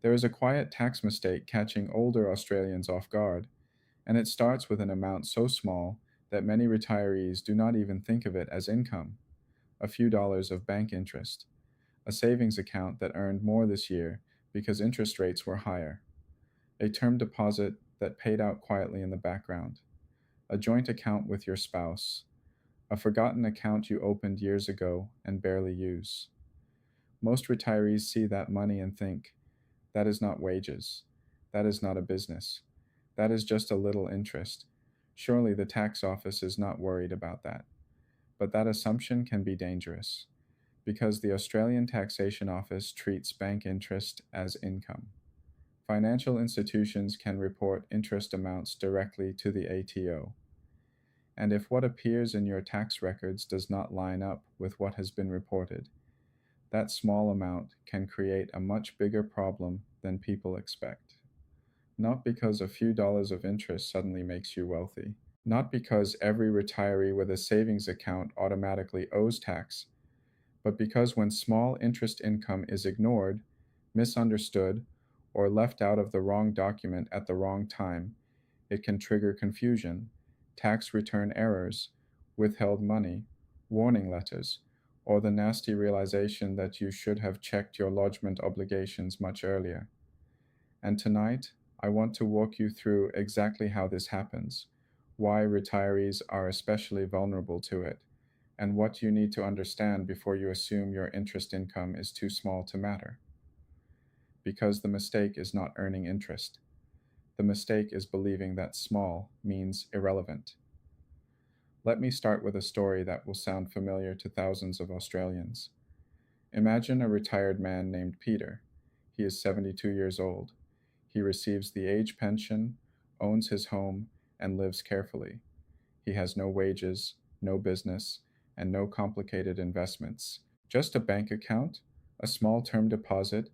There is a quiet tax mistake catching older Australians off guard, and it starts with an amount so small that many retirees do not even think of it as income: a few dollars of bank interest, a savings account that earned more this year because interest rates were higher, a term deposit that paid out quietly in the background, a joint account with your spouse, a forgotten account you opened years ago and barely use. Most retirees see that money and think, that is not wages. That is not a business. That is just a little interest. Surely the tax office is not worried about that. But that assumption can be dangerous because the Australian Taxation Office treats bank interest as income. Financial institutions can report interest amounts directly to the ATO. And if what appears in your tax records does not line up with what has been reported, that small amount can create a much bigger problem than people expect. Not because a few dollars of interest suddenly makes you wealthy. Not because every retiree with a savings account automatically owes tax, but because when small interest income is ignored, misunderstood, or left out of the wrong document at the wrong time, it can trigger confusion, tax return errors, withheld money, warning letters, or the nasty realization that you should have checked your lodgement obligations much earlier. And tonight, I want to walk you through exactly how this happens, why retirees are especially vulnerable to it, and what you need to understand before you assume your interest income is too small to matter. Because the mistake is not earning interest. The mistake is believing that small means irrelevant. Let me start with a story that will sound familiar to thousands of Australians. Imagine a retired man named Peter. He is 72 years old. He receives the age pension, owns his home, and lives carefully. He has no wages, no business, and no complicated investments. Just a bank account, a small term deposit,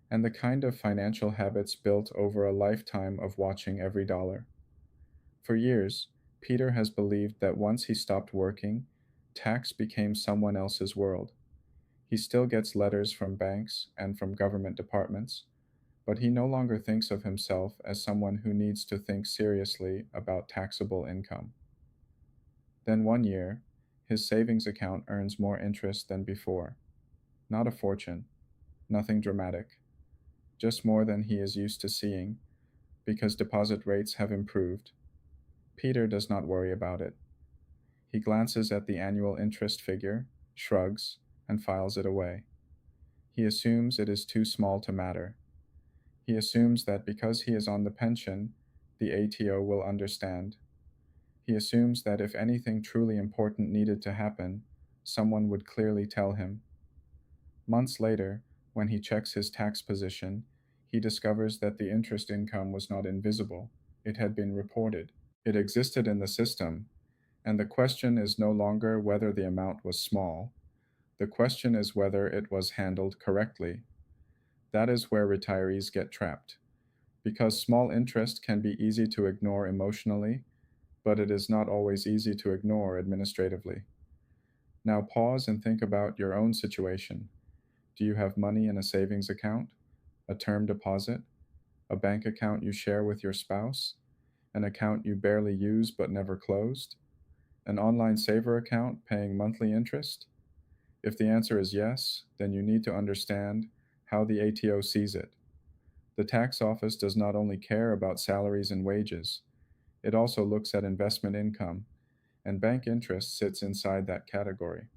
and the kind of financial habits built over a lifetime of watching every dollar. For years, Peter has believed that once he stopped working, tax became someone else's world. He still gets letters from banks and from government departments, but he no longer thinks of himself as someone who needs to think seriously about taxable income. Then one year, his savings account earns more interest than before. Not a fortune, nothing dramatic, just more than he is used to seeing, because deposit rates have improved. Peter does not worry about it. He glances at the annual interest figure, shrugs, and files it away. He assumes it is too small to matter. He assumes that because he is on the pension, the ATO will understand. He assumes that if anything truly important needed to happen, someone would clearly tell him. Months later, when he checks his tax position, he discovers that the interest income was not invisible. It had been reported. It existed in the system, and the question is no longer whether the amount was small. The question is whether it was handled correctly. That is where retirees get trapped. Because small interest can be easy to ignore emotionally, but it is not always easy to ignore administratively. Now pause and think about your own situation. Do you have money in a savings account, a term deposit, a bank account you share with your spouse, an account you barely use but never closed, an online saver account paying monthly interest? If the answer is yes, then you need to understand how the ATO sees it. The tax office does not only care about salaries and wages, it also looks at investment income, and bank interest sits inside that category.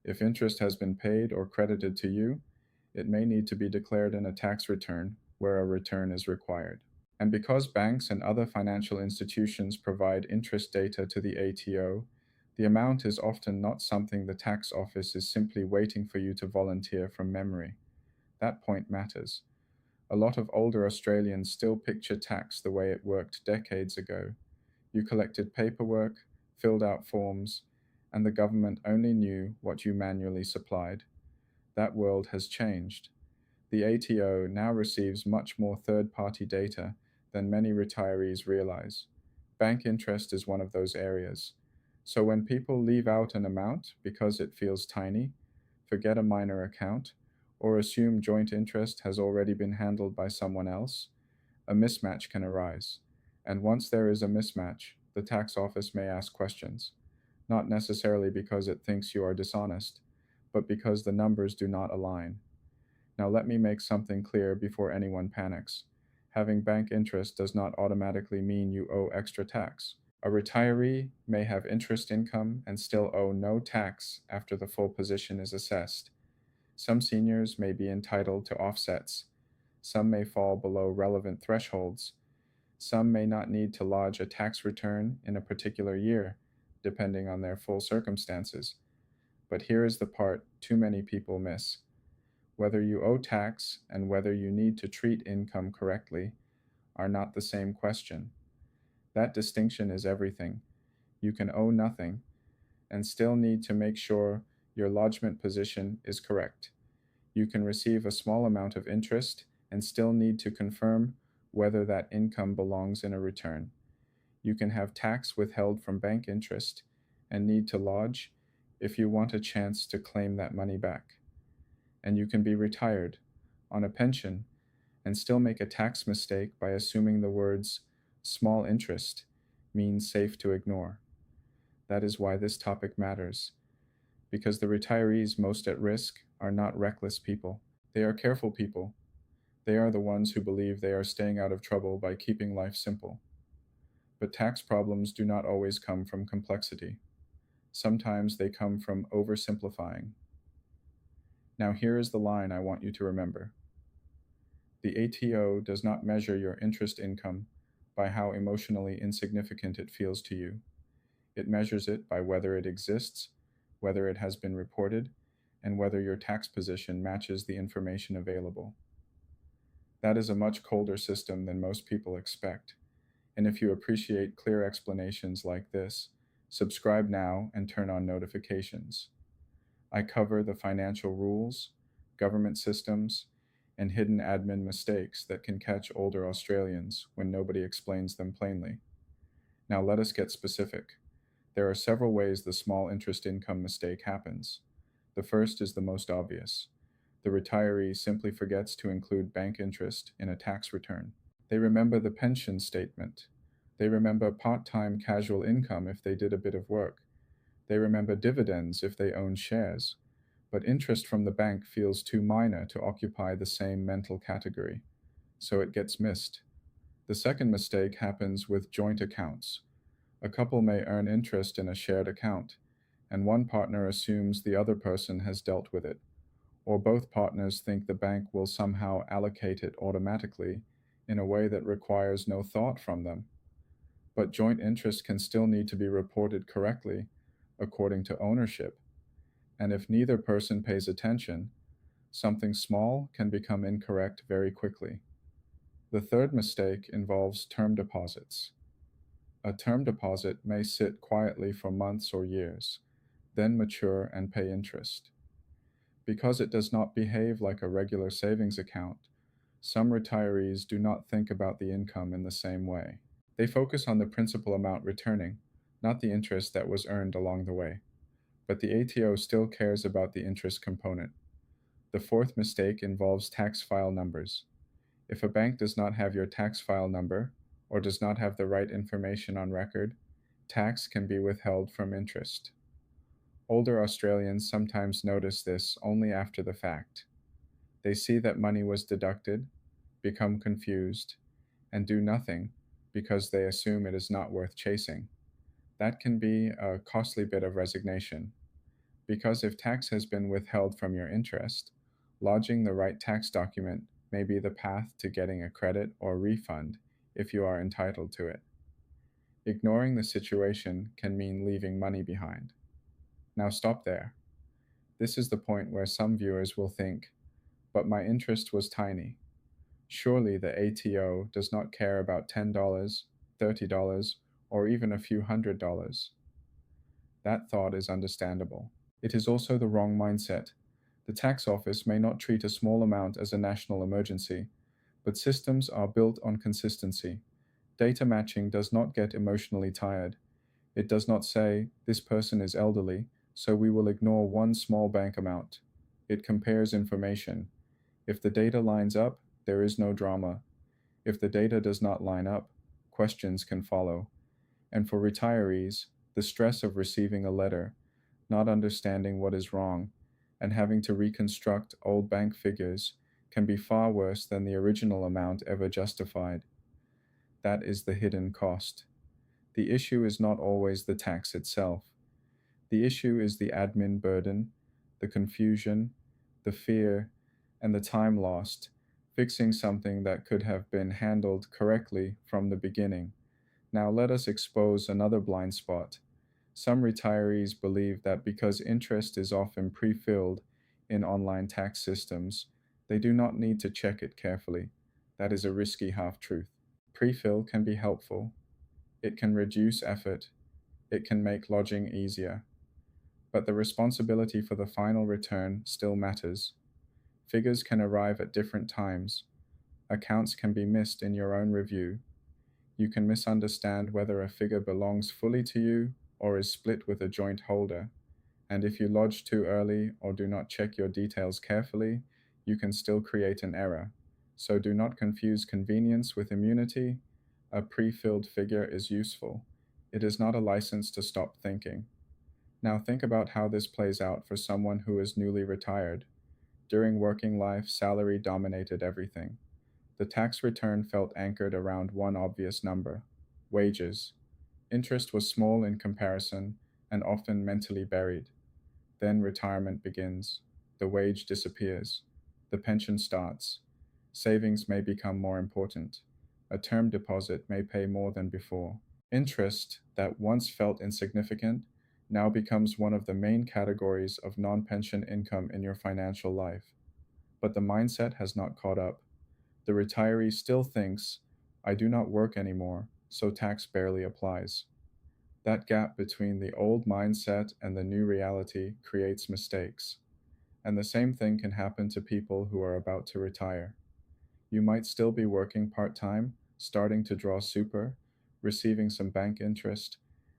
If interest has been paid or credited to you, it may need to be declared in a tax return where a return is required. And because banks and other financial institutions provide interest data to the ATO, the amount is often not something the tax office is simply waiting for you to volunteer from memory. That point matters. A lot of older Australians still picture tax the way it worked decades ago. You collected paperwork, filled out forms, and the government only knew what you manually supplied. That world has changed. The ATO now receives much more third party data than many retirees realize. Bank interest is one of those areas. So when people leave out an amount because it feels tiny, forget a minor account, or assume joint interest has already been handled by someone else, a mismatch can arise. And once there is a mismatch, the tax office may ask questions, not necessarily because it thinks you are dishonest, but because the numbers do not align. Now, let me make something clear before anyone panics. Having bank interest does not automatically mean you owe extra tax. A retiree may have interest income and still owe no tax after the full position is assessed. Some seniors may be entitled to offsets. Some may fall below relevant thresholds. Some may not need to lodge a tax return in a particular year, depending on their full circumstances. But here is the part too many people miss. Whether you owe tax and whether you need to treat income correctly are not the same question. That distinction is everything. You can owe nothing and still need to make sure your lodgement position is correct. You can receive a small amount of interest and still need to confirm whether that income belongs in a return. You can have tax withheld from bank interest and need to lodge if you want a chance to claim that money back. And you can be retired on a pension and still make a tax mistake by assuming the words small interest means safe to ignore. That is why this topic matters, because the retirees most at risk are not reckless people. They are careful people. They are the ones who believe they are staying out of trouble by keeping life simple. But tax problems do not always come from complexity. Sometimes they come from oversimplifying. Now, here is the line I want you to remember. The ATO does not measure your interest income by how emotionally insignificant it feels to you. It measures it by whether it exists, whether it has been reported, and whether your tax position matches the information available. That is a much colder system than most people expect. And if you appreciate clear explanations like this, subscribe now and turn on notifications. I cover the financial rules, government systems, and hidden admin mistakes that can catch older Australians when nobody explains them plainly. Now let us get specific. There are several ways the small interest income mistake happens. The first is the most obvious. The retiree simply forgets to include bank interest in a tax return. They remember the pension statement. They remember part time casual income if they did a bit of work. They remember dividends if they own shares. But interest from the bank feels too minor to occupy the same mental category, so it gets missed. The second mistake happens with joint accounts. A couple may earn interest in a shared account, and one partner assumes the other person has dealt with it, or both partners think the bank will somehow allocate it automatically in a way that requires no thought from them. But joint interest can still need to be reported correctly according to ownership, and if neither person pays attention, something small can become incorrect very quickly. The third mistake involves term deposits. A term deposit may sit quietly for months or years, then mature and pay interest. Because it does not behave like a regular savings account, some retirees do not think about the income in the same way. They focus on the principal amount returning, not the interest that was earned along the way. But the ATO still cares about the interest component. The fourth mistake involves tax file numbers. If a bank does not have your tax file number or does not have the right information on record, tax can be withheld from interest. Older Australians sometimes notice this only after the fact. They see that money was deducted, become confused, and do nothing because they assume it is not worth chasing. That can be a costly bit of resignation, because if tax has been withheld from your interest, lodging the right tax document may be the path to getting a credit or refund if you are entitled to it. Ignoring the situation can mean leaving money behind. Now stop there. This is the point where some viewers will think, but my interest was tiny. Surely the ATO does not care about $10, $30, or even a few $100s. That thought is understandable. It is also the wrong mindset. The tax office may not treat a small amount as a national emergency, but systems are built on consistency. Data matching does not get emotionally tired. It does not say, this person is elderly, so we will ignore one small bank amount. It compares information. If the data lines up, there is no drama. If the data does not line up, questions can follow. And for retirees, the stress of receiving a letter, not understanding what is wrong, and having to reconstruct old bank figures can be far worse than the original amount ever justified. That is the hidden cost. The issue is not always the tax itself. The issue is the admin burden, the confusion, the fear, and the time lost fixing something that could have been handled correctly from the beginning. Now let us expose another blind spot. Some retirees believe that because interest is often pre filled in online tax systems, they do not need to check it carefully. That is a risky half truth. Pre fill can be helpful, it can reduce effort, it can make lodging easier, but the responsibility for the final return still matters. Figures can arrive at different times, accounts can be missed in your own review. You can misunderstand whether a figure belongs fully to you or is split with a joint holder. And if you lodge too early or do not check your details carefully, you can still create an error. So do not confuse convenience with immunity. A pre filled figure is useful. It is not a license to stop thinking. Now think about how this plays out for someone who is newly retired. During working life, salary dominated everything. The tax return felt anchored around one obvious number: wages. Interest was small in comparison and often mentally buried. Then retirement begins. The wage disappears. The pension starts. Savings may become more important. A term deposit may pay more than before. Interest, that once felt insignificant, now becomes one of the main categories of non pension income in your financial life. But the mindset has not caught up. The retiree still thinks, I do not work anymore, so tax barely applies. That gap between the old mindset and the new reality creates mistakes. And the same thing can happen to people who are about to retire. You might still be working part time, starting to draw super, receiving some bank interest,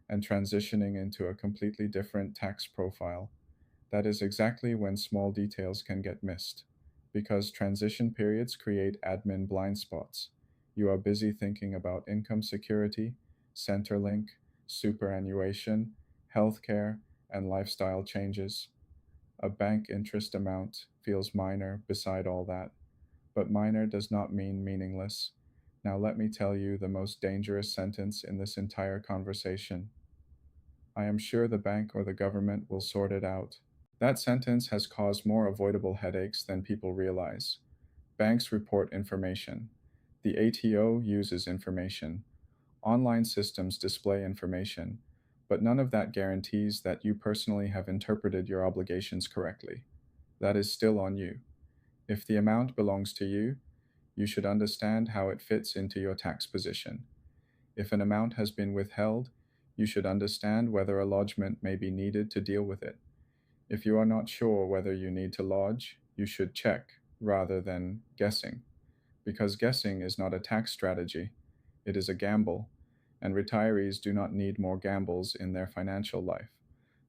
and transitioning into a completely different tax profile. That is exactly when small details can get missed. Because transition periods create admin blind spots. You are busy thinking about income security, Centerlink, superannuation, healthcare, and lifestyle changes. A bank interest amount feels minor beside all that, but minor does not mean meaningless. Now, let me tell you the most dangerous sentence in this entire conversation. I am sure the bank or the government will sort it out. That sentence has caused more avoidable headaches than people realize. Banks report information. The ATO uses information. Online systems display information. But none of that guarantees that you personally have interpreted your obligations correctly. That is still on you. If the amount belongs to you, you should understand how it fits into your tax position. If an amount has been withheld, you should understand whether a lodgement may be needed to deal with it. If you are not sure whether you need to lodge, you should check rather than guessing, because guessing is not a tax strategy, it is a gamble, and retirees do not need more gambles in their financial life.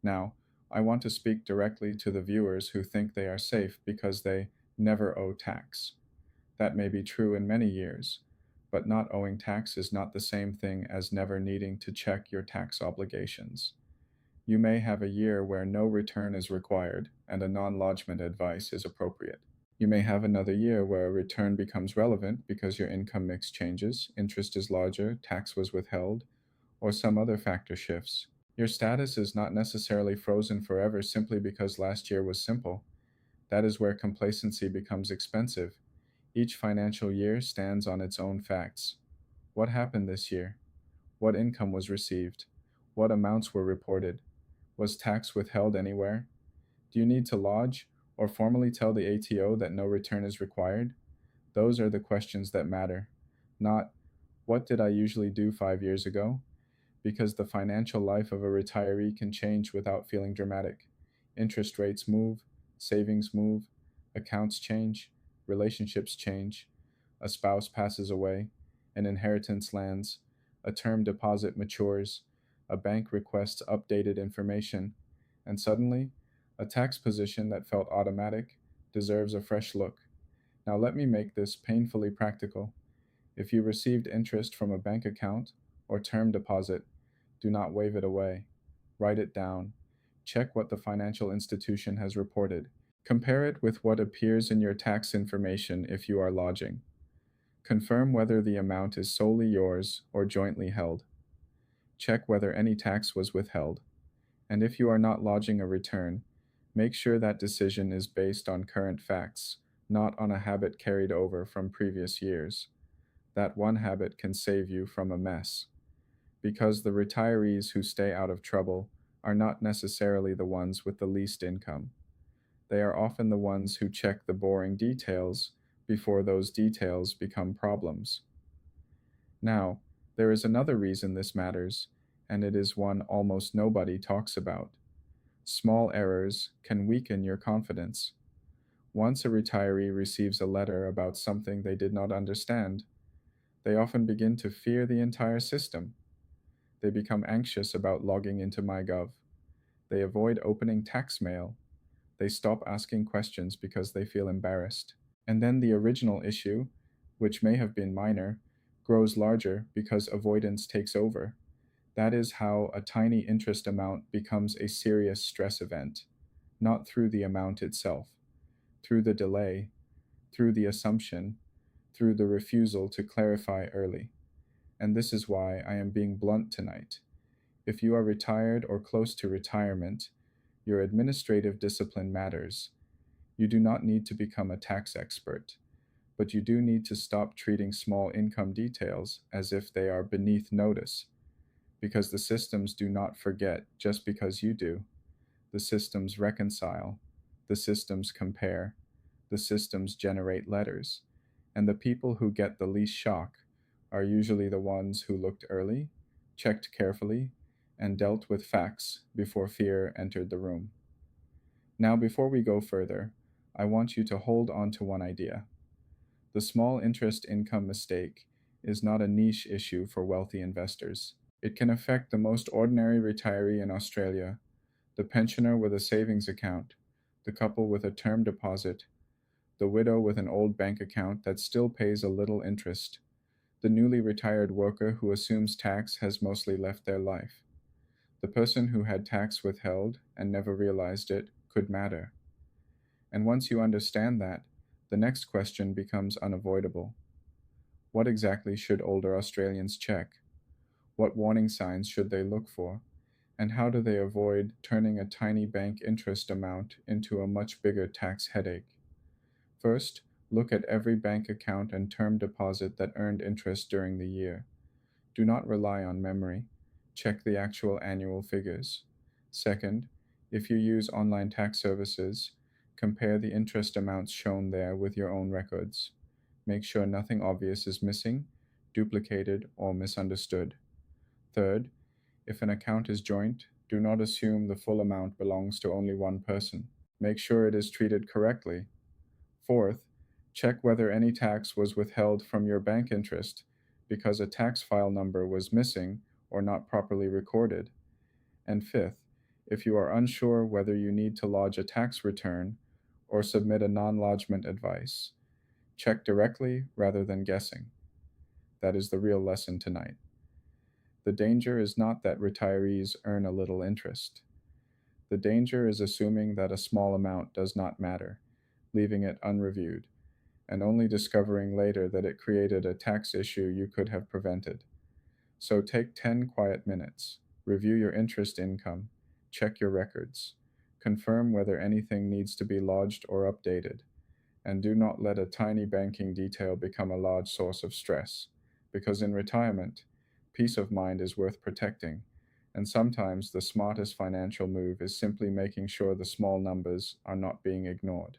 Now, I want to speak directly to the viewers who think they are safe because they never owe tax. That may be true in many years, but not owing tax is not the same thing as never needing to check your tax obligations. You may have a year where no return is required and a non lodgement advice is appropriate. You may have another year where a return becomes relevant because your income mix changes, interest is larger, tax was withheld, or some other factor shifts. Your status is not necessarily frozen forever simply because last year was simple. That is where complacency becomes expensive. Each financial year stands on its own facts. What happened this year? What income was received? What amounts were reported? Was tax withheld anywhere? Do you need to lodge or formally tell the ATO that no return is required? Those are the questions that matter, not what did I usually do 5 years ago? Because the financial life of a retiree can change without feeling dramatic. Interest rates move, savings move, accounts change, relationships change, a spouse passes away, an inheritance lands, a term deposit matures, a bank requests updated information, and suddenly A tax position that felt automatic deserves a fresh look. Now, let me make this painfully practical. If you received interest from a bank account or term deposit, do not wave it away. Write it down. Check what the financial institution has reported. Compare it with what appears in your tax information if you are lodging. Confirm whether the amount is solely yours or jointly held. Check whether any tax was withheld. And if you are not lodging a return, make sure that decision is based on current facts, not on a habit carried over from previous years. That one habit can save you from a mess. Because the retirees who stay out of trouble are not necessarily the ones with the least income. They are often the ones who check the boring details before those details become problems. Now, there is another reason this matters, and it is one almost nobody talks about. Small errors can weaken your confidence. Once a retiree receives a letter about something they did not understand, they often begin to fear the entire system. They become anxious about logging into MyGov. They avoid opening tax mail. They stop asking questions because they feel embarrassed. And then the original issue, which may have been minor, grows larger because avoidance takes over. That is how a tiny interest amount becomes a serious stress event, not through the amount itself, through the delay, through the assumption, through the refusal to clarify early. And this is why I am being blunt tonight. If you are retired or close to retirement, your administrative discipline matters. You do not need to become a tax expert, but you do need to stop treating small income details as if they are beneath notice, because the systems do not forget just because you do. The systems reconcile, the systems compare, the systems generate letters, and the people who get the least shock are usually the ones who looked early, checked carefully, and dealt with facts before fear entered the room. Now, before we go further, I want you to hold on to one idea. The small interest income mistake is not a niche issue for wealthy investors. It can affect the most ordinary retiree in Australia, the pensioner with a savings account, the couple with a term deposit, the widow with an old bank account that still pays a little interest, the newly retired worker who assumes tax has mostly left their life. The person who had tax withheld and never realized it could matter. And once you understand that, the next question becomes unavoidable. What exactly should older Australians check? What warning signs should they look for? And how do they avoid turning a tiny bank interest amount into a much bigger tax headache? First, look at every bank account and term deposit that earned interest during the year. Do not rely on memory. Check the actual annual figures. Second, if you use online tax services, compare the interest amounts shown there with your own records. Make sure nothing obvious is missing, duplicated, or misunderstood. Third, if an account is joint, do not assume the full amount belongs to only one person. Make sure it is treated correctly. Fourth, check whether any tax was withheld from your bank interest because a tax file number was missing or not properly recorded. And fifth, if you are unsure whether you need to lodge a tax return or submit a non lodgement advice, check directly rather than guessing. That is the real lesson tonight. The danger is not that retirees earn a little interest. The danger is assuming that a small amount does not matter, leaving it unreviewed, and only discovering later that it created a tax issue you could have prevented. So take 10 quiet minutes, review your interest income, check your records, confirm whether anything needs to be lodged or updated, and do not let a tiny banking detail become a large source of stress, because in retirement, peace of mind is worth protecting, and sometimes the smartest financial move is simply making sure the small numbers are not being ignored.